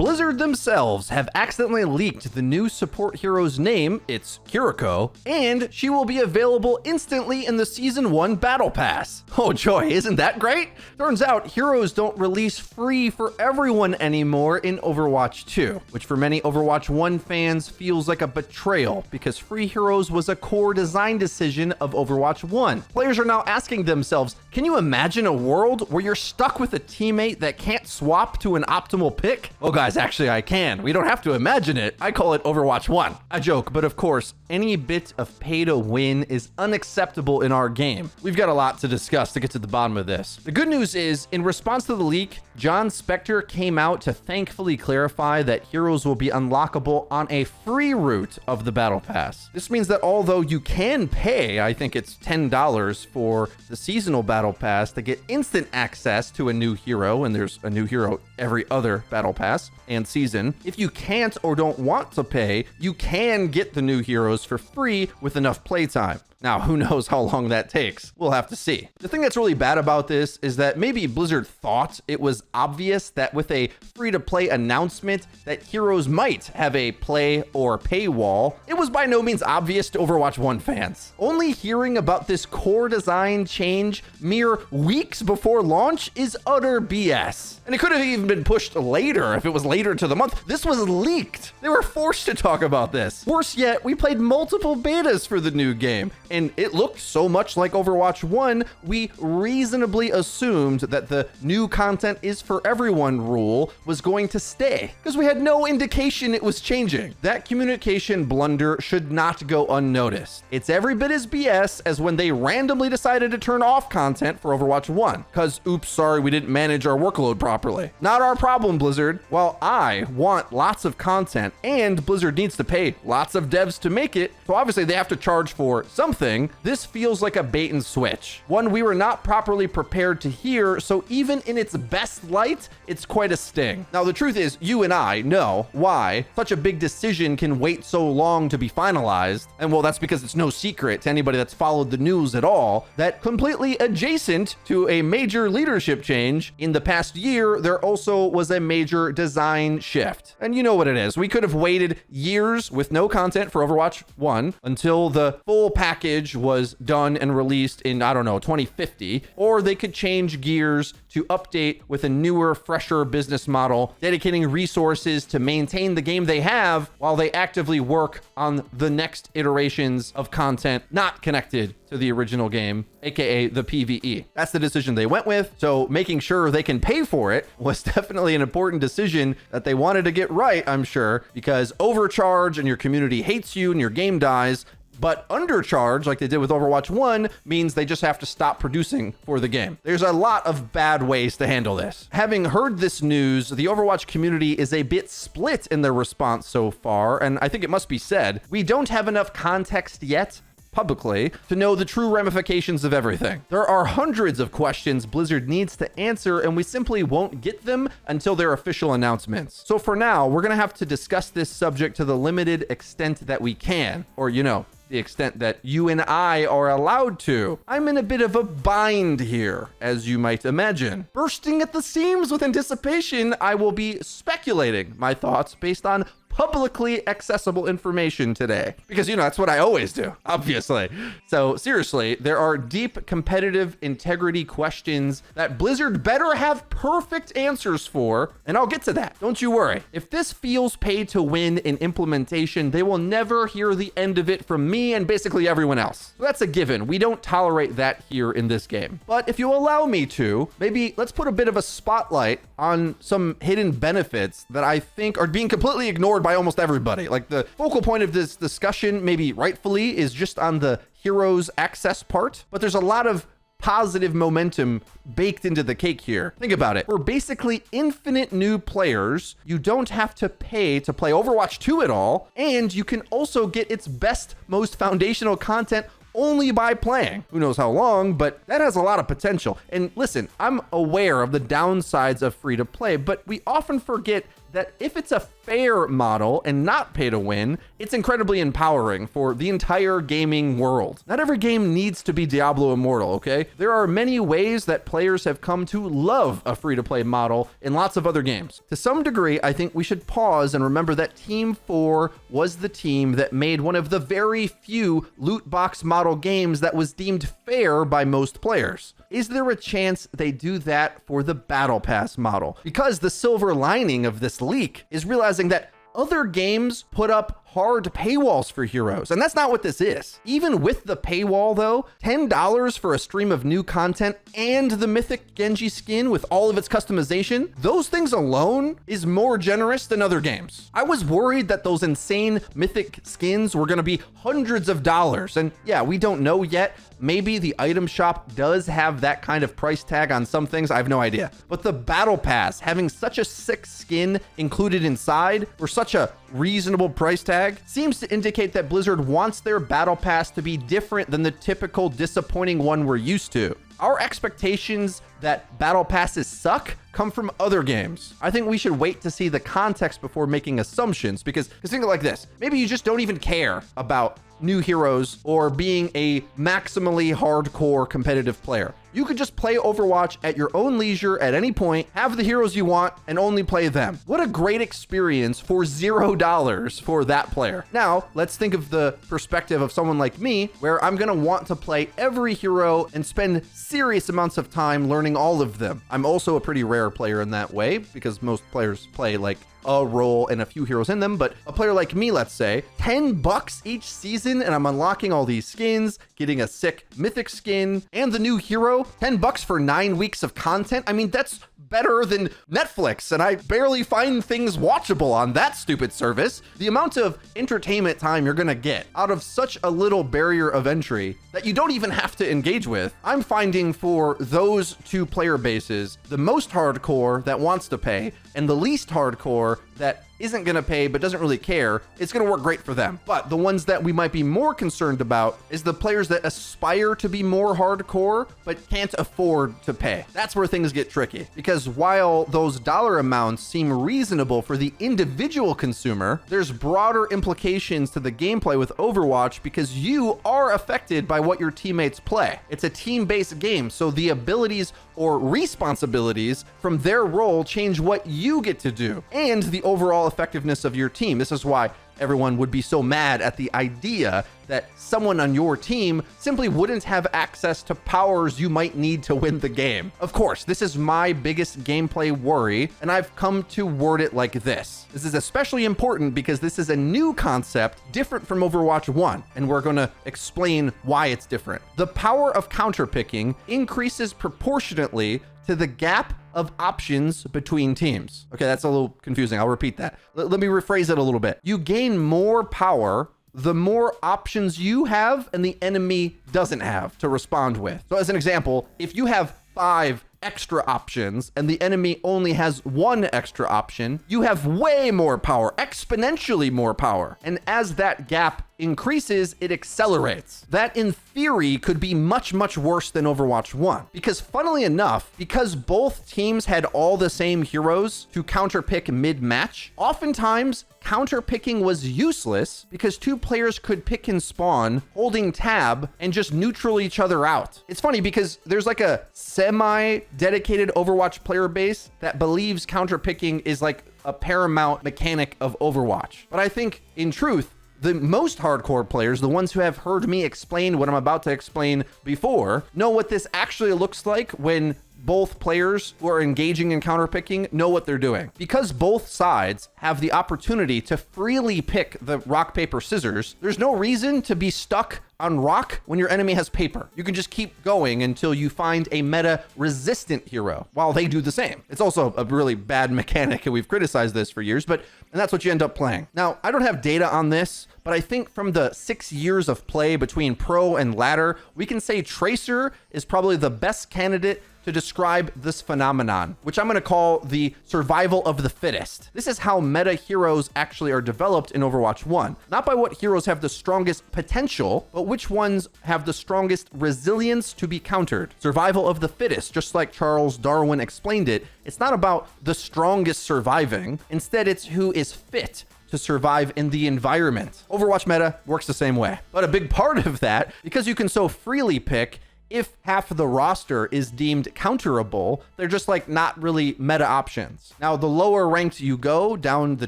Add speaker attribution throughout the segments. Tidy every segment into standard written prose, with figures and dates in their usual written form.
Speaker 1: Blizzard themselves have accidentally leaked the new support hero's name, it's Kiriko, and she will be available instantly in the Season 1 Battle Pass. Oh joy, isn't that great? Turns out heroes don't release free for everyone anymore in Overwatch 2, which for many Overwatch 1 fans feels like a betrayal because free heroes was a core design decision of Overwatch 1. Players are now asking themselves, can you imagine a world where you're stuck with a teammate that can't swap to an optimal pick? Oh guys, actually I can. We don't have to imagine it. I call it Overwatch 1. I joke, but of course, any bit of pay to win is unacceptable in our game. We've got a lot to discuss to get to the bottom of this. The good news is, in response to the leak, John Spector came out to thankfully clarify that heroes will be unlockable on a free route of the Battle Pass. This means that although you can pay, I think it's $10 for the seasonal Battle Pass to get instant access to a new hero, and there's a new hero every other Battle Pass and season. If you can't or don't want to pay, you can get the new heroes for free with enough playtime. Now, who knows how long that takes? We'll have to see. The thing that's really bad about this is that maybe Blizzard thought it was obvious that with a free-to-play announcement that heroes might have a play or paywall. It was by no means obvious to Overwatch 1 fans. Only hearing about this core design change mere weeks before launch is utter BS. And it could have even been pushed later if it was later to the month. This was leaked. They were forced to talk about this. Worse yet, we played multiple betas for the new game, and it looked so much like Overwatch 1, we reasonably assumed that the new content is for everyone rule was going to stay, because we had no indication it was changing. That communication blunder should not go unnoticed. It's every bit as BS as when they randomly decided to turn off content for Overwatch 1, because oops, sorry, we didn't manage our workload properly. Not our problem, Blizzard. While I want lots of content, and Blizzard needs to pay lots of devs to make it, so obviously they have to charge for something. This feels like a bait and switch, one we were not properly prepared to hear, so even in its best light, it's quite a sting. Now, the truth is, you and I know why such a big decision can wait so long to be finalized, and well, that's because it's no secret to anybody that's followed the news at all that completely adjacent to a major leadership change in the past year, there also was a major design shift. And you know what it is. We could have waited years with no content for Overwatch 1 until the full package was done and released in, I don't know, 2050, or they could change gears to update with a newer, fresher business model, dedicating resources to maintain the game they have while they actively work on the next iterations of content not connected to the original game, aka the PvE. That's the decision they went with, so making sure they can pay for it was definitely an important decision that they wanted to get right, I'm sure, because overcharge and your community hates you and your game dies. But undercharge, like they did with Overwatch 1, means they just have to stop producing for the game. There's a lot of bad ways to handle this. Having heard this news, the Overwatch community is a bit split in their response so far, and I think it must be said, we don't have enough context yet publicly to know the true ramifications of everything. There are hundreds of questions Blizzard needs to answer, and we simply won't get them until their official announcements. So for now, we're gonna have to discuss this subject to the limited extent that we can, or you know, the extent that you and I are allowed to. I'm in a bit of a bind here, as you might imagine. Bursting at the seams with anticipation, I will be speculating my thoughts based on publicly accessible information today, because you know that's what I always do, obviously. So seriously, there are deep competitive integrity questions that Blizzard better have perfect answers for, and I'll get to that, don't you worry. If this feels pay to win in implementation, they will never hear the end of it from me and basically everyone else. So that's a given. We don't tolerate that here in this game. But if you allow me to, maybe let's put a bit of a spotlight on some hidden benefits that I think are being completely ignored by almost everybody. Like, the focal point of this discussion, maybe rightfully, is just on the heroes access part, but there's a lot of positive momentum baked into the cake here. Think about it. For basically infinite new players, you don't have to pay to play Overwatch 2 at all, and you can also get its best, most foundational content only by playing. Who knows how long, but that has a lot of potential. And listen, I'm aware of the downsides of free to play, but we often forget that if it's a fair model and not pay to win, it's incredibly empowering for the entire gaming world. Not every game needs to be Diablo Immortal, okay? There are many ways that players have come to love a free-to-play model in lots of other games. To some degree, I think we should pause and remember that Team 4 was the team that made one of the very few loot box model games that was deemed fair by most players. Is there a chance they do that for the Battle Pass model? Because the silver lining of this leak is realizing that other games put up hard paywalls for heroes, and that's not what this is. Even with the paywall though, $10 for a stream of new content and the Mythic Genji skin with all of its customization, those things alone is more generous than other games. I was worried that those insane Mythic skins were gonna be hundreds of dollars, and yeah, we don't know yet. Maybe the item shop does have that kind of price tag on some things, I have no idea. But the Battle Pass, having such a sick skin included inside for such a reasonable price tag, seems to indicate that Blizzard wants their Battle Pass to be different than the typical disappointing one we're used to. Our expectations that Battle Passes suck come from other games. I think we should wait to see the context before making assumptions, because think of it like this. Maybe you just don't even care about new heroes or being a maximally hardcore competitive player. You could just play Overwatch at your own leisure at any point, have the heroes you want, and only play them. What a great experience for $0 for that player. Now, let's think of the perspective of someone like me, where I'm gonna want to play every hero and spend serious amounts of time learning all of them. I'm also a pretty rare player in that way, because most players play like a role and a few heroes in them, but a player like me, let's say, $10 each season, and I'm unlocking all these skins, getting a sick mythic skin and the new hero, $10 for 9 weeks of content. I mean, that's better than Netflix, and I barely find things watchable on that stupid service. The amount of entertainment time you're gonna get out of such a little barrier of entry that you don't even have to engage with, I'm finding for those two player bases, the most hardcore that wants to pay and the least hardcore that isn't going to pay but doesn't really care, it's going to work great for them. But the ones that we might be more concerned about is the players that aspire to be more hardcore but can't afford to pay. That's where things get tricky, because while those dollar amounts seem reasonable for the individual consumer, there's broader implications to the gameplay with Overwatch because you are affected by what your teammates play. It's a team-based game, so the abilities or responsibilities from their role change what you get to do and the overall effectiveness of your team. This is why everyone would be so mad at the idea that someone on your team simply wouldn't have access to powers you might need to win the game. Of course, this is my biggest gameplay worry, and I've come to word it like this. This is especially important because this is a new concept different from Overwatch 1, and we're going to explain why it's different. The power of counterpicking increases proportionately to the gap of options between teams. Okay, that's a little confusing. I'll repeat that. Let me rephrase it a little bit. You gain more power the more options you have and the enemy doesn't have to respond with. So as an example, if you have 5 extra options and the enemy only has 1 extra option, you have way more power, exponentially more power. And as that gap increases, it accelerates. That in theory could be much, much worse than Overwatch 1. Because funnily enough, because both teams had all the same heroes to counterpick mid-match, oftentimes counterpicking was useless because 2 players could pick and spawn holding tab and just neutral each other out. It's funny because there's like a semi-dedicated Overwatch player base that believes counterpicking is like a paramount mechanic of Overwatch. But I think in truth, the most hardcore players, the ones who have heard me explain what I'm about to explain before, know what this actually looks like when both players who are engaging in counterpicking know what they're doing. Because both sides have the opportunity to freely pick the rock, paper, scissors, there's no reason to be stuck on rock when your enemy has paper. You can just keep going until you find a meta resistant hero while they do the same. It's also a really bad mechanic, and we've criticized this for years, and that's what you end up playing. Now, I don't have data on this, but I think from the 6 years of play between pro and ladder, we can say Tracer is probably the best candidate to describe this phenomenon, which I'm going to call the survival of the fittest. This is how meta heroes actually are developed in Overwatch 1. Not by what heroes have the strongest potential, but which ones have the strongest resilience to be countered. Survival of the fittest, just like Charles Darwin explained it. It's not about the strongest surviving. Instead, it's who is fit to survive in the environment. Overwatch meta works the same way. But a big part of that, because you can so freely pick, if half of the roster is deemed counterable, they're just like not really meta options. Now, the lower ranked you go down the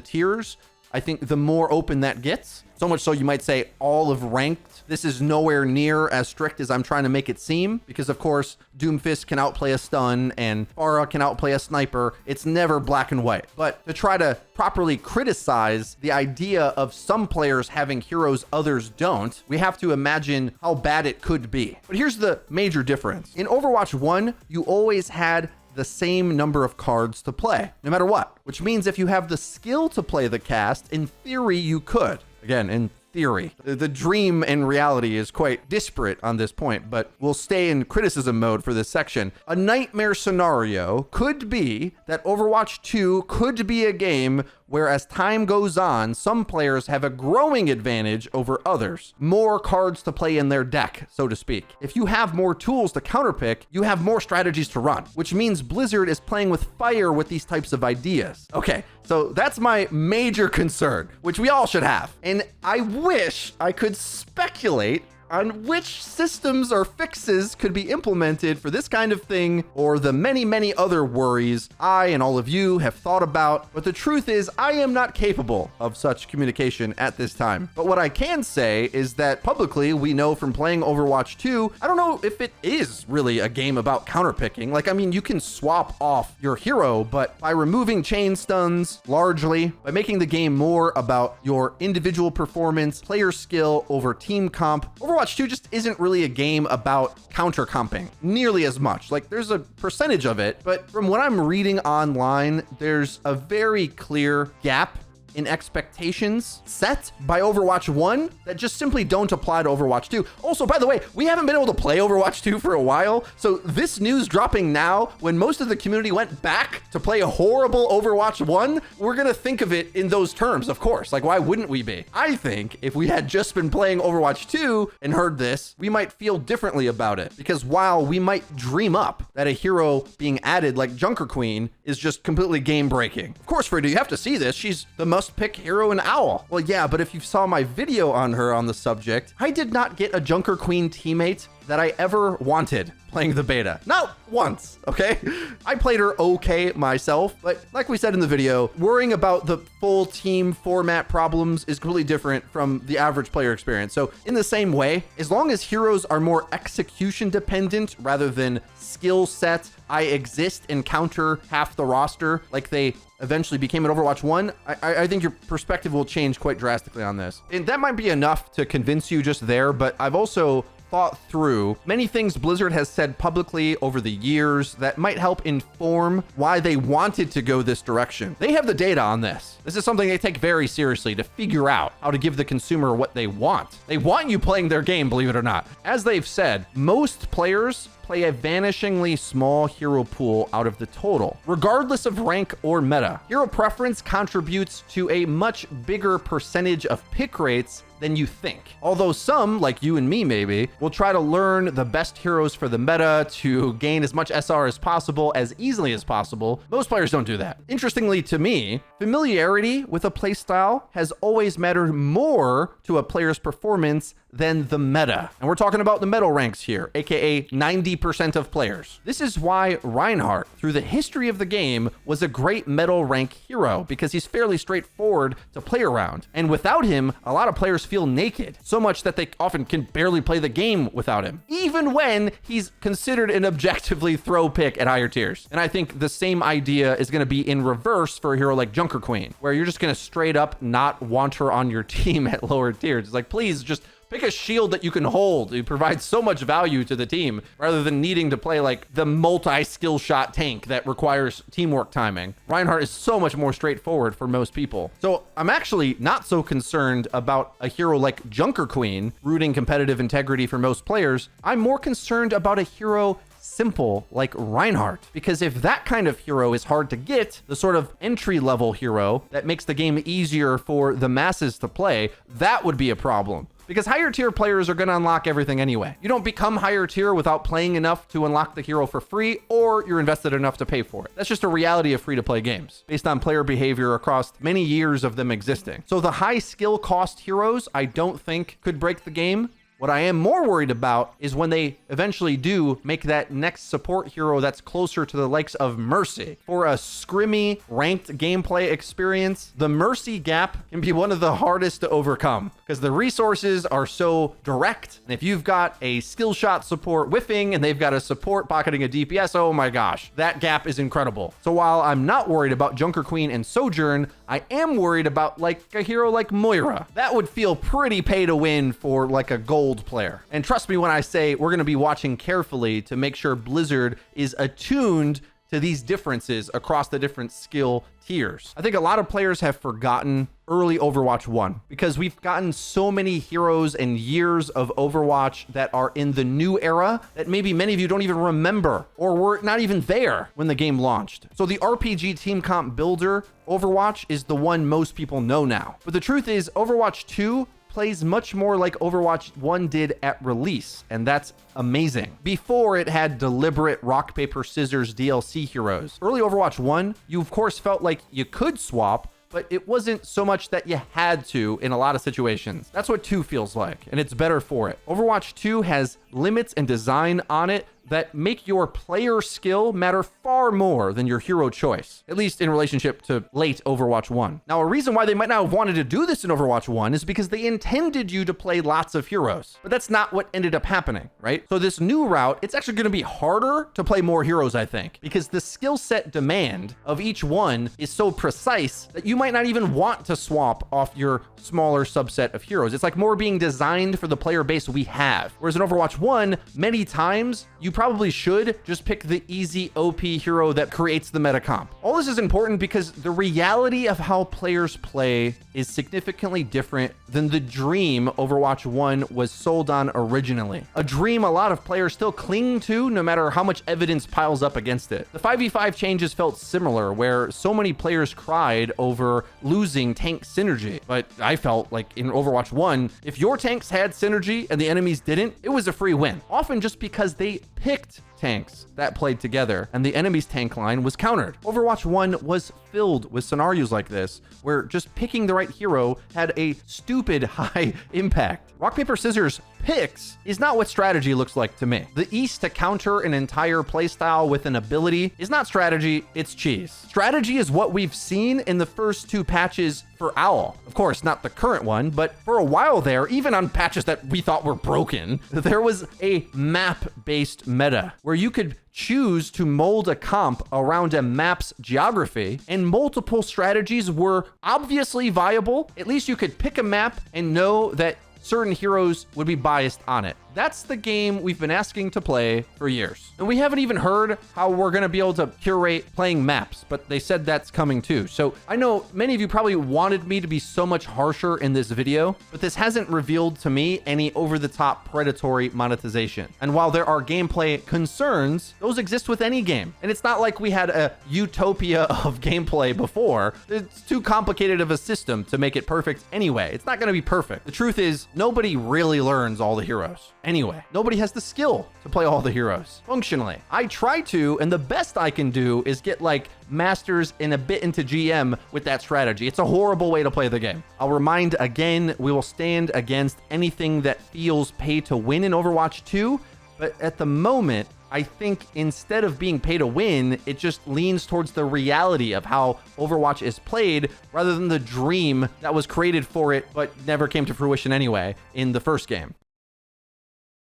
Speaker 1: tiers, I think the more open that gets. So much so you might say all of ranked. This is nowhere near as strict as I'm trying to make it seem, because of course, Doomfist can outplay a stun and Pharah can outplay a sniper. It's never black and white. But to try to properly criticize the idea of some players having heroes others don't, we have to imagine how bad it could be. But here's the major difference. In Overwatch 1, you always had the same number of cards to play, no matter what, which means if you have the skill to play the cast, in theory, you could. Again, in theory. The dream and reality is quite disparate on this point, but we'll stay in criticism mode for this section. A nightmare scenario could be that Overwatch 2 could be a game where as time goes on, some players have a growing advantage over others. More cards to play in their deck, so to speak. If you have more tools to counterpick, you have more strategies to run, which means Blizzard is playing with fire with these types of ideas. Okay, so that's my major concern, which we all should have. And I wish I could speculate on which systems or fixes could be implemented for this kind of thing, or the many, many other worries I and all of you have thought about. But the truth is, I am not capable of such communication at this time. But what I can say is that publicly, we know from playing Overwatch 2, I don't know if it is really a game about counterpicking. Like, I mean, you can swap off your hero, but by removing chain stuns, largely, by making the game more about your individual performance, player skill over team comp, Overwatch 2 just isn't really a game about counter comping nearly as much. Like, there's a percentage of it, but from what I'm reading online, there's a very clear gap in expectations set by Overwatch 1 that just simply don't apply to Overwatch 2. Also, by the way, we haven't been able to play Overwatch 2 for a while, so this news dropping now, when most of the community went back to play a horrible Overwatch 1, we're gonna think of it in those terms, of course. Like, why wouldn't we be? I think if we had just been playing Overwatch 2 and heard this, we might feel differently about it, because while we might dream up that a hero being added like Junker Queen is just completely game breaking. Of course, Fredo, you have to see this. She's the must-pick hero in Owl. Well, yeah, but if you saw my video on her on the subject, I did not get a Junker Queen teammate that I ever wanted playing the beta. Not once, okay? I played her okay myself, but like we said in the video, worrying about the full team format problems is completely different from the average player experience. So in the same way, as long as heroes are more execution dependent rather than skill set, I exist and counter half the roster like they eventually became in Overwatch 1, I think your perspective will change quite drastically on this. And that might be enough to convince you just there, but I've also thought through many things Blizzard has said publicly over the years that might help inform why they wanted to go this direction. They have the data on this. This is something they take very seriously to figure out how to give the consumer what they want. They want you playing their game, believe it or not. As they've said, most players play a vanishingly small hero pool out of the total, regardless of rank or meta. Hero preference contributes to a much bigger percentage of pick rates than you think. Although some, like you and me maybe, will try to learn the best heroes for the meta to gain as much SR as possible as easily as possible, most players don't do that. Interestingly to me, familiarity with a playstyle has always mattered more to a player's performance than the meta. And we're talking about the medal ranks here, aka 90% of players. This is why Reinhardt, through the history of the game, was a great medal rank hero, because he's fairly straightforward to play around. And without him, a lot of players feel naked, so much that they often can barely play the game without him, even when he's considered an objectively throw pick at higher tiers. And I think the same idea is going to be in reverse for a hero like Junker Queen, where you're just going to straight up not want her on your team at lower tiers. It's like, please just pick a shield that you can hold. It provides so much value to the team rather than needing to play like the multi-skill shot tank that requires teamwork timing. Reinhardt is so much more straightforward for most people. So I'm actually not so concerned about a hero like Junker Queen rooting competitive integrity for most players. I'm more concerned about a hero simple like Reinhardt, because if that kind of hero is hard to get, the sort of entry-level hero that makes the game easier for the masses to play, that would be a problem. because higher tier players are going to unlock everything anyway. You don't become higher tier without playing enough to unlock the hero for free, or you're invested enough to pay for it. That's just a reality of free-to-play games based on player behavior across many years of them existing. So the high skill cost heroes, I don't think could break the game. What I am more worried about is when they eventually do make that next support hero that's closer to the likes of Mercy. For a scrimmy, ranked gameplay experience, the Mercy gap can be one of the hardest to overcome because the resources are so direct. And if you've got a skill shot support whiffing and they've got a support pocketing a DPS, oh my gosh, that gap is incredible. So while I'm not worried about Junker Queen and Sojourn, I am worried about like a hero like Moira. That would feel pretty pay to win for like a gold player. And trust me when I say we're going to be watching carefully to make sure Blizzard is attuned to these differences across the different skill tiers. I think a lot of players have forgotten early Overwatch 1 because we've gotten so many heroes and years of Overwatch that are in the new era that maybe many of you don't even remember or were not even there when the game launched. So the RPG team comp builder Overwatch is the one most people know now. But the truth is Overwatch 2 plays much more like Overwatch 1 did at release, and that's amazing. Before it had deliberate rock, paper, scissors DLC heroes. Early Overwatch 1, you of course felt like you could swap, but it wasn't so much that you had to in a lot of situations. That's what 2 feels like, and it's better for it. Overwatch 2 has limits and design on it that make your player skill matter far more than your hero choice, at least in relationship to late Overwatch 1. Now, a reason why they might not have wanted to do this in Overwatch 1 is because they intended you to play lots of heroes, but that's not what ended up happening, right? So this new route, it's actually going to be harder to play more heroes, I think, because the skill set demand of each one is so precise that you might not even want to swap off your smaller subset of heroes. It's like more being designed for the player base we have. Whereas in Overwatch 1, many times you probably should just pick the easy OP hero that creates the meta comp. All this is important because the reality of how players play is significantly different than the dream Overwatch 1 was sold on originally. A dream a lot of players still cling to no matter how much evidence piles up against it. The 5v5 changes felt similar, where so many players cried over losing tank synergy. But I felt like in Overwatch 1, if your tanks had synergy and the enemies didn't, it was a free win. Often just because they picked tanks that played together and the enemy's tank line was countered. Overwatch 1 was filled with scenarios like this where just picking the right hero had a stupid high impact. Rock, paper, scissors picks is not what strategy looks like to me. The ease to counter an entire playstyle with an ability is not strategy, it's cheese. Strategy is what we've seen in the first 2 patches for OWL. Of course, not the current one, but for a while there, even on patches that we thought were broken, there was a map-based meta where you could choose to mold a comp around a map's geography, and multiple strategies were obviously viable. At least you could pick a map and know that certain heroes would be biased on it. That's the game we've been asking to play for years. And we haven't even heard how we're going to be able to curate playing maps, but they said that's coming too. So I know many of you probably wanted me to be so much harsher in this video, but this hasn't revealed to me any over-the-top predatory monetization. And while there are gameplay concerns, those exist with any game. And it's not like we had a utopia of gameplay before. It's too complicated of a system to make it perfect anyway. It's not going to be perfect. The truth is, nobody really learns all the heroes. Anyway, nobody has the skill to play all the heroes functionally. I try to, and the best I can do is get like masters and a bit into GM with that strategy. It's a horrible way to play the game. I'll remind again, we will stand against anything that feels pay to win in Overwatch 2, but at the moment, I think instead of being pay to win, it just leans towards the reality of how Overwatch is played rather than the dream that was created for it but never came to fruition anyway in the first game.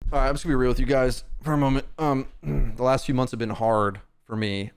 Speaker 1: All right, I'm just gonna be real with you guys for a moment. The last few months have been hard for me.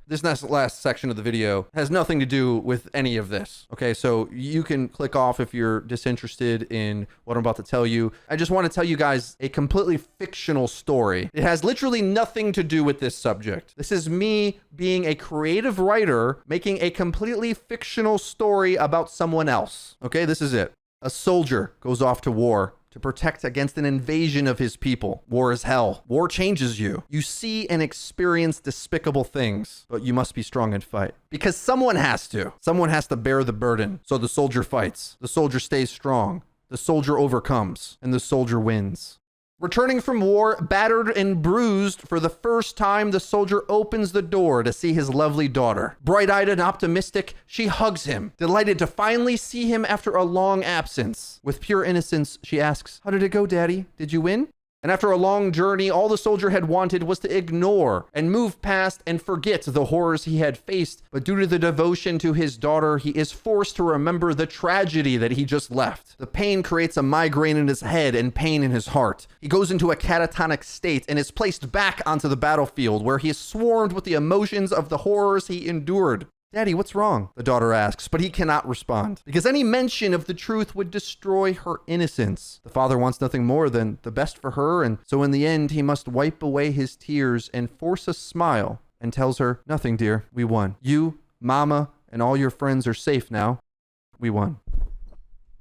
Speaker 1: This last section of the video has nothing to do with any of this. Okay, so you can click off if you're disinterested in what I'm about to tell you. I just want to tell you guys a completely fictional story. It has literally nothing to do with this subject. This is me being a creative writer making a completely fictional story about someone else. Okay, this is it. A soldier goes off to war to protect against an invasion of his people. War is hell. War changes you. You see and experience despicable things, but you must be strong and fight. Because someone has to. Someone has to bear the burden. So the soldier fights. The soldier stays strong. The soldier overcomes, and the soldier wins. Returning from war, battered and bruised, for the first time, the soldier opens the door to see his lovely daughter. Bright-eyed and optimistic, she hugs him, delighted to finally see him after a long absence. With pure innocence, she asks, "How did it go, Daddy? Did you win?" And after a long journey, all the soldier had wanted was to ignore and move past and forget the horrors he had faced. But due to the devotion to his daughter, he is forced to remember the tragedy that he just left. The pain creates a migraine in his head and pain in his heart. He goes into a catatonic state and is placed back onto the battlefield, where he is swarmed with the emotions of the horrors he endured. "Daddy, what's wrong?" the daughter asks, but he cannot respond, because any mention of the truth would destroy her innocence. The father wants nothing more than the best for her, and so in the end, he must wipe away his tears and force a smile and tells her, "Nothing, dear. We won. You, Mama, and all your friends are safe now. We won."